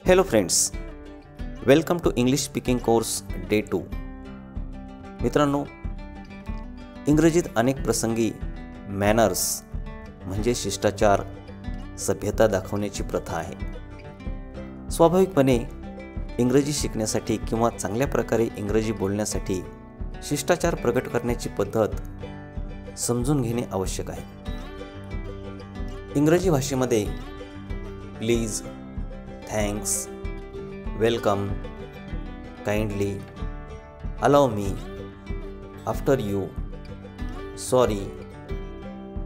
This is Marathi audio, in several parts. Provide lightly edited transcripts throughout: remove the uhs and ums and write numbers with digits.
Hello friends, welcome to English speaking course day 2. मित्रांनो, इंग्रजीत अनेक प्रसंगी मॅनर्स म्हणजे शिष्टाचार, सभ्यता दाखवण्याची प्रथा आहे. स्वाभाविकपणे इंग्रजी शिकण्यासाठी किंवा चांगल्या प्रकारे इंग्रजी बोलण्यासाठी शिष्टाचार प्रकट करण्याची पद्धत समजून घेणे आवश्यक आहे. इंग्रजी भाषेमध्ये please, thanks, welcome, kindly, allow me, after you, sorry,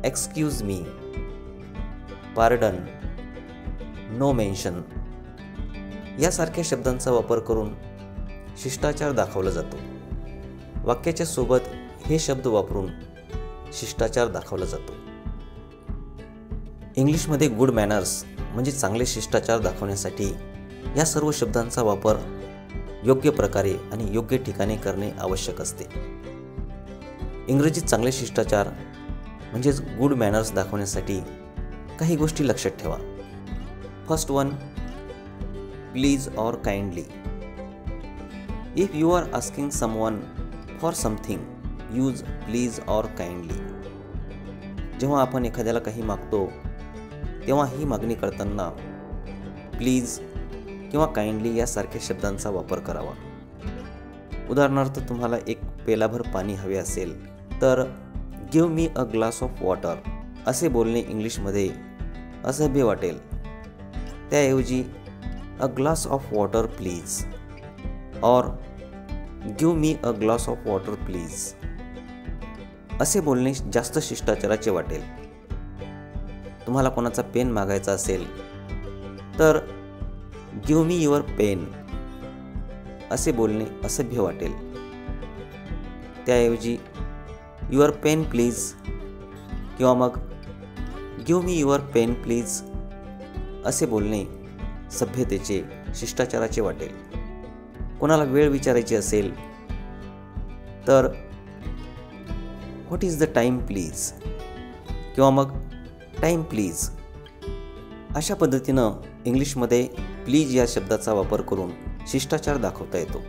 excuse me, pardon, no mention यासारख्या शब्दांचा वापर करून शिष्टाचार दाखवला जातो. वाक्याच्या सोबत हे शब्द वापरून शिष्टाचार दाखवला जातो. इंग्लिशमध्ये गुड मॅनर्स म्हणजे चांगले शिष्टाचार दाखवण्यासाठी या सर्व शब्दांचा वापर योग्य प्रकारे आणि योग्य ठिकाणी करणे आवश्यक असते. इंग्रजीत चांगले शिष्टाचार म्हणजेच गुड मॅनर्स दाखवण्यासाठी काही गोष्टी लक्षात ठेवा. फर्स्ट वन, प्लीज और kindly. If you are asking someone for something, use please और काइंडली. जेव्हा आपण एखाद्याला काही मागतो तेव्हा ही मागणी करताना प्लीज किंवा काइंडली यासारख्या शब्दांचा वापर करावा. उदाहरणार्थ, तुम्हाला एक पेलाभर पाणी हवे असेल तर give me a glass of water असे बोलणे इंग्लिशमध्ये असभ्य वाटेल. त्याऐवजी a glass of water please or give me a glass of water please असे बोलणे जास्त शिष्टाचाराचे वाटेल. तुम्हाला कोणाचा पेन मागायचा असेल तर गिव्ह मी युअर पेन असे बोलणे असभ्य वाटेल. त्याऐवजी युअर पेन प्लीज किंवा मग give me your pen please असे बोलणे सभ्यतेचे, शिष्टाचाराचे वाटेल. कोणाला वेळ विचारायची असेल तर what is the time please किंवा मग टाईम प्लीज अशा पद्धतीनं इंग्लिशमध्ये प्लीज या शब्दाचा वापर करून शिष्टाचार दाखवता येतो.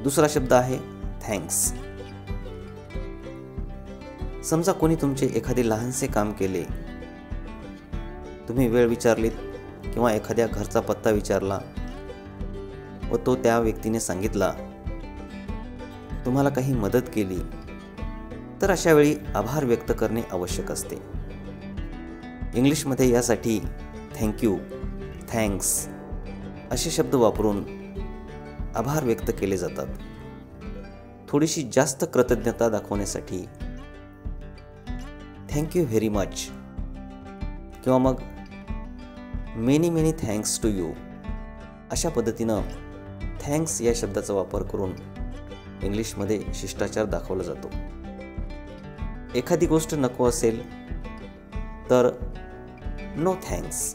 दुसरा शब्द आहे थँक्स. समजा कोणी तुमचे एखादे लहानसे काम केले, तुम्ही वेळ विचारलीत किंवा एखाद्या घरचा पत्ता विचारला व तो त्या व्यक्तीने सांगितला, तुम्हाला काही मदत केली, तर अशा वेळी आभार व्यक्त करणे आवश्यक असते. इंग्लिशमध्ये यासाठी थँक्यू, थँक्स असे शब्द वापरून आभार व्यक्त केले जातात. थोडीशी जास्त कृतज्ञता दाखवण्यासाठी थँक्यू व्हेरी मच किंवा मग many many thanks to you अशा पद्धतीनं थँक्स या शब्दाचा वापर करून इंग्लिशमध्ये शिष्टाचार दाखवला जातो. एखादी गोष्ट नको असेल तर नो थँक्स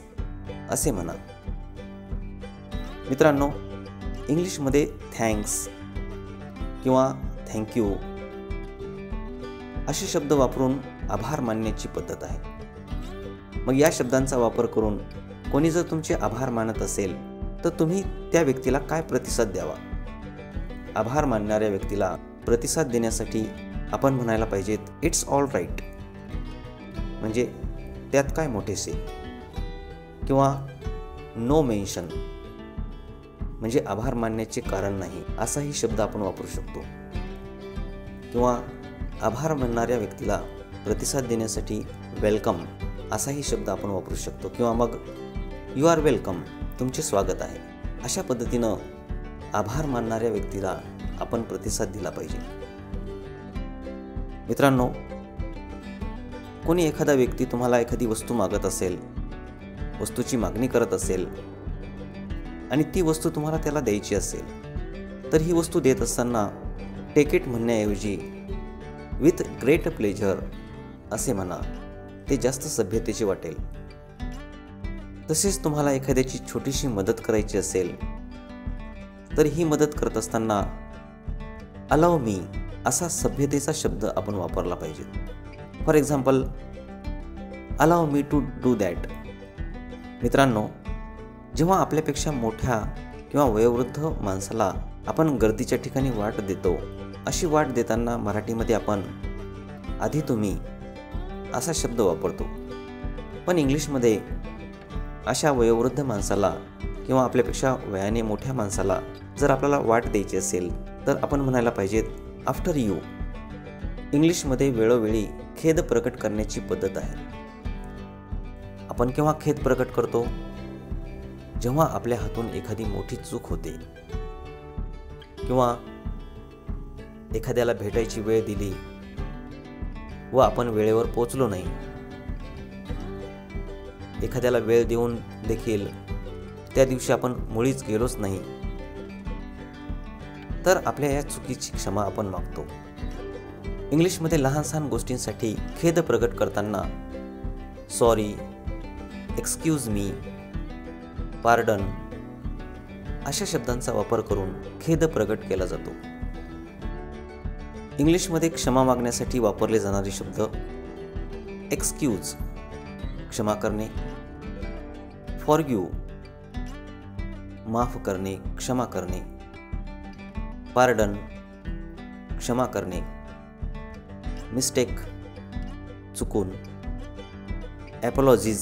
असे म्हणा. मित्रांनो, इंग्लिशमध्ये थँक्स किंवा थँक्यू असे शब्द वापरून आभार मानण्याची पद्धत आहे. मग या शब्दांचा वापर करून कोणी जर तुमचे आभार मानत असेल तर तुम्ही त्या व्यक्तीला काय प्रतिसाद द्यावा? आभार मानणाऱ्या व्यक्तीला प्रतिसाद देण्यासाठी आपण म्हणायला पाहिजेत इट्स ऑल राईट, म्हणजे त्यात काय मोठेसे, किंवा नो मेन्शन म्हणजे आभार मानण्याचे कारण नाही असाही शब्द आपण वापरू शकतो. किंवा आभार मानणाऱ्या व्यक्तीला प्रतिसाद देण्यासाठी वेलकम असाही शब्द आपण वापरू शकतो. किंवा मग यू आर वेलकम, तुमचे स्वागत आहे. अशा पद्धतीनं आभार मानणाऱ्या व्यक्तीला आपण प्रतिसाद दिला पाहिजे. मित्रांनो, कोणी एखादा व्यक्ती तुम्हाला एखादी वस्तू मागत असेल, वस्तूची मागणी करत असेल आणि ती वस्तू तुम्हाला त्याला द्यायची असेल तर ही वस्तू देत असताना टेक इट म्हणण्याऐवजी विथ ग्रेट प्लेजर असे म्हणा. ते जास्त सभ्यतेचे वाटेल. तसेच तुम्हाला एखाद्याची छोटीशी मदत करायची असेल तर ही मदत करत असताना अलाउ मी असा सभ्यतेचा शब्द आपण वापरला पाहिजे. For example, allow me to do that. मित्रांनो, जेव्हा आपल्यापेक्षा मोठ्या किंवा वयोवृद्ध माणसाला आपण गर्दीच्या ठिकाणी वाट देतो, अशी वाट देताना मराठीमध्ये आपण आधी तुम्ही असा शब्द वापरतो, पण इंग्लिशमध्ये अशा वयोवृद्ध माणसाला किंवा आपल्यापेक्षा वयाने मोठ्या माणसाला जर आपल्याला वाट द्यायची असेल तर आपण म्हणायला पाहिजेत आफ्टर यू. इंग्लिशमध्ये वेळोवेळी खेद प्रकट करण्याची पद्धत आहे. आपण केव्हा खेद प्रकट करतो? जेव्हा आपल्या हातून एखादी मोठी चूक होते किंवा एखाद्याला भेटायची वेळ दिली व आपण वेळेवर पोहोचलो नाही, एखाद्याला वेळ देऊन देखील त्या दिवशी आपण मुळीच गेलोच नाही, तर आपल्या या चुकीची क्षमा आपण मागतो. इंग्लिशमध्ये लहान सहान गोष्टींसाठी खेद प्रकट करताना सॉरी, एक्सक्यूज मी, पार्डन अशा शब्दांचा वापर करून खेद प्रकट केला जातो. इंग्लिशमध्ये क्षमा मागण्यासाठी वापरले जाणारे शब्द एक्सक्यूज क्षमा करणे, फॉरगिव्ह माफ करणे, क्षमा करणे, पार्डन क्षमा करणे, मिस्टेक चुकून, ॲपॉलॉजीज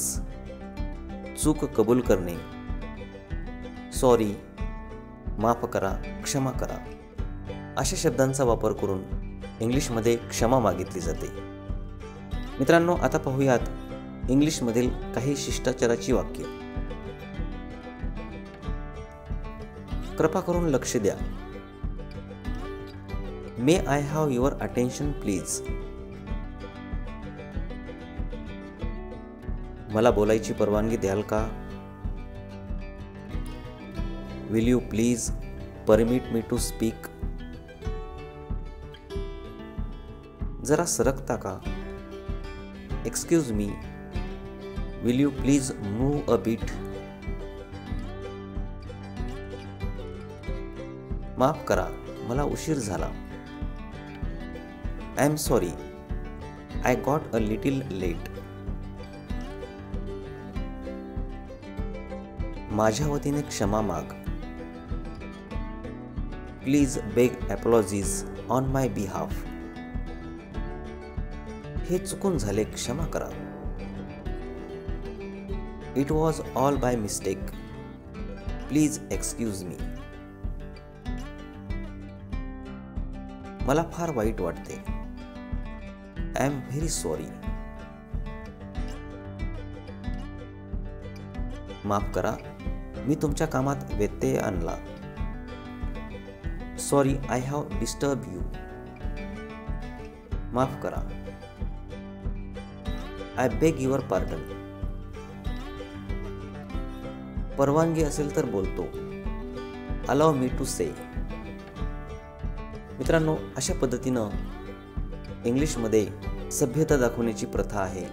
चूक कबूल करणे, सॉरी माफ करा, क्षमा करा अशा शब्दांचा वापर करून इंग्लिशमध्ये क्षमा मागितली जाते. मित्रांनो, आता पाहूयात इंग्लिशमधील काही शिष्टाचाराची वाक्ये. कृपा करून लक्ष द्या. May I have your attention please. मला बोलायची परवानगी द्याल का? Will you please permit me to speak. जरा सरकता का? Excuse me, will you please move a bit. माफ करा, मला उशीर झाला. I am sorry, I got a little late. माझ्या वतीने क्षमा माग. Please beg apologies on my behalf. हे चुकून झाले, क्षमा करा. It was all by mistake. Please excuse me. मला फार वाईट वाटते. I am very sorry. माफ करा, मी तुमच्या कामात व्यत्यय आणला. Sorry, I have disturb you. माफ करा. I beg your pardon. परवानगी असेल तर बोलतो. Allow me to say. मित्रांनो, अशा पद्धतीनं इंग्लिशमध्ये सभ्यता दाखवण्याची प्रथा आहे.